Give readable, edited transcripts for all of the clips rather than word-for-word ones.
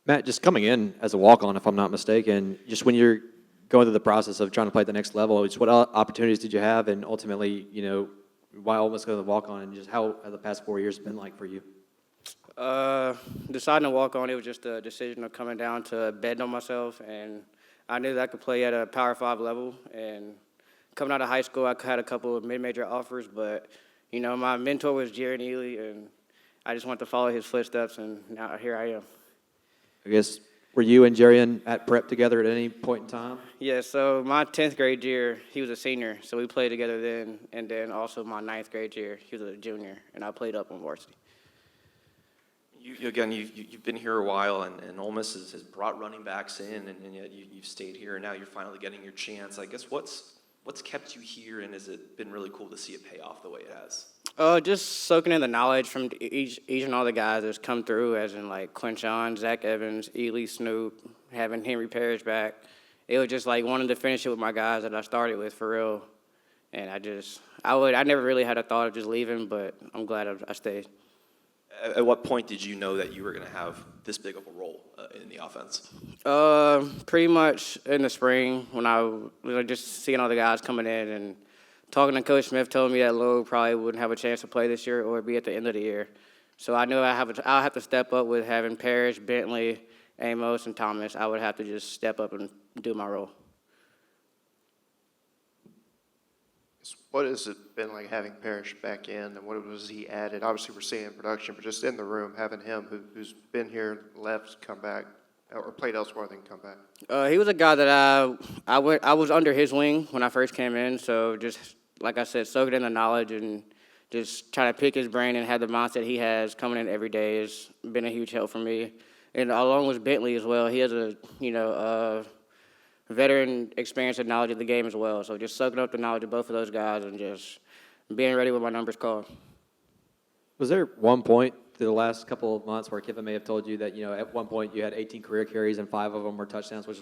Matt, just coming in as a walk-on, if I'm not mistaken, just when you're going through the process of trying to play at the next level, just what opportunities did you have, and ultimately, why almost go to the walk-on, and just how have the past 4 years been like for you? Deciding to walk on, it was just a decision of coming down to betting on myself, and I knew that I could play at a Power 5 level. And coming out of high school, I had a couple of mid-major offers, but my mentor was Jaron Ely, and I just wanted to follow his footsteps, and now here I am. I guess, were you and Jarian at prep together at any point in time? Yeah, so my 10th grade year, he was a senior, so we played together then, and then also my 9th grade year, he was a junior, and I played up on varsity. You've been here a while, and Ole Miss has brought running backs in, and yet you've stayed here, and now you're finally getting your chance. I guess what's kept you here, and has it been really cool to see it pay off the way it has? Just soaking in the knowledge from each and all the guys that's come through, as in like Quinshon, Zach Evans, Ely, Snoop, having Henry Parrish back. It was just like wanting to finish it with my guys that I started with for real. And I never really had a thought of just leaving, but I'm glad I stayed. At what point did you know that you were going to have this big of a role in the offense? Pretty much in the spring when I was just seeing all the guys coming in and talking to Coach Smith, told me that Lowe probably wouldn't have a chance to play this year or be at the end of the year. So I knew I'll have to step up with having Parrish, Bentley, Amos, and Thomas. I would have to just step up and do my role. What has it been like having Parrish back in, and what was he added? Obviously, we're seeing production, but just in the room, having him who's been here, left, come back, or played elsewhere, then come back. He was a guy that I was under his wing when I first came in, so just like I said, soaking in the knowledge and just trying to pick his brain and have the mindset he has coming in every day has been a huge help for me. And along with Bentley as well, he has a veteran experience and knowledge of the game as well. So just soaking up the knowledge of both of those guys and just being ready when my number's called. Was there one point through the last couple of months where Kiffin may have told you that, at one point you had 18 career carries and 5 of them were touchdowns, which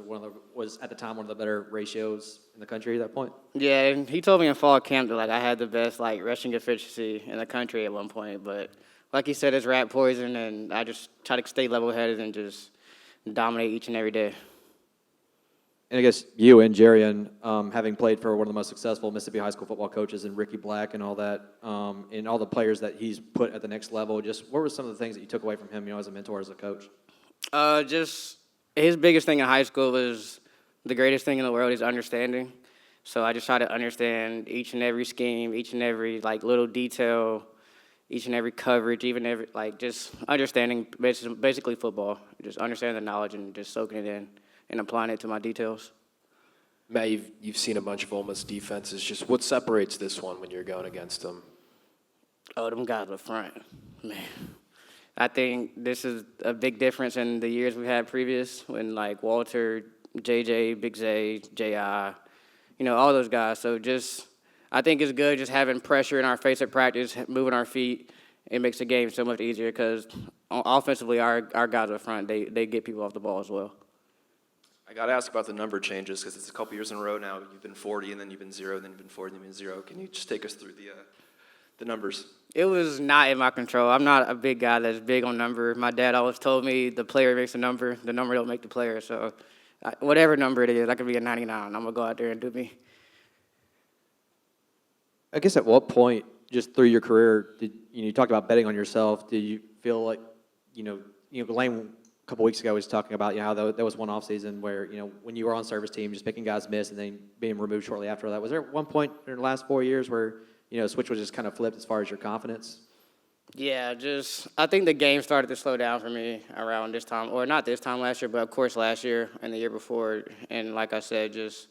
was at the time one of the better ratios in the country at that point? Yeah, and he told me in fall camp that I had the best rushing efficiency in the country at one point. But like he said, it's rat poison, and I just try to stay level-headed and just dominate each and every day. And I guess you and Jarian, having played for one of the most successful Mississippi high school football coaches and Ricky Black and all that, and all the players that he's put at the next level, just what were some of the things that you took away from him, as a mentor, as a coach? Just his biggest thing in high school was the greatest thing in the world is understanding. So I just try to understand each and every scheme, each and every little detail, each and every coverage, even every just understanding basically football, just understanding the knowledge and just soaking it in and applying it to my details. Matt, you've seen a bunch of Ole Miss defenses. Just what separates this one when you're going against them? Oh, them guys up front, man. I think this is a big difference in the years we've had previous when Walter, JJ, Big Zay, J.I., all those guys. So I think it's good just having pressure in our face at practice, moving our feet. It makes the game so much easier because offensively our guys up front, they get people off the ball as well. I got to ask about the number changes because it's a couple years in a row now. You've been 40, and then you've been 0, and then you've been 40, and then you've been 0. Can you just take us through the numbers? It was not in my control. I'm not a big guy that's big on number. My dad always told me the player makes the number don't make the player. So whatever number it is, I could be a 99. I'm going to go out there and do me. I guess at what point, just through your career, did you talked about betting on yourself? Did you feel like, Lane a couple weeks ago was talking about how there was one offseason where, when you were on service team, just making guys miss and then being removed shortly after that. Was there one point in the last 4 years where, a switch was just kind of flipped as far as your confidence? Yeah, I think the game started to slow down for me around this time, or not this time last year, but of course last year and the year before. And like I said, just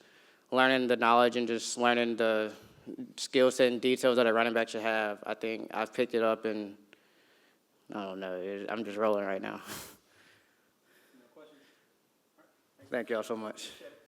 learning the knowledge and just learning the skill set and details that a running back should have. I think I've picked it up, and I don't know, I'm just rolling right now. Thank y'all so much.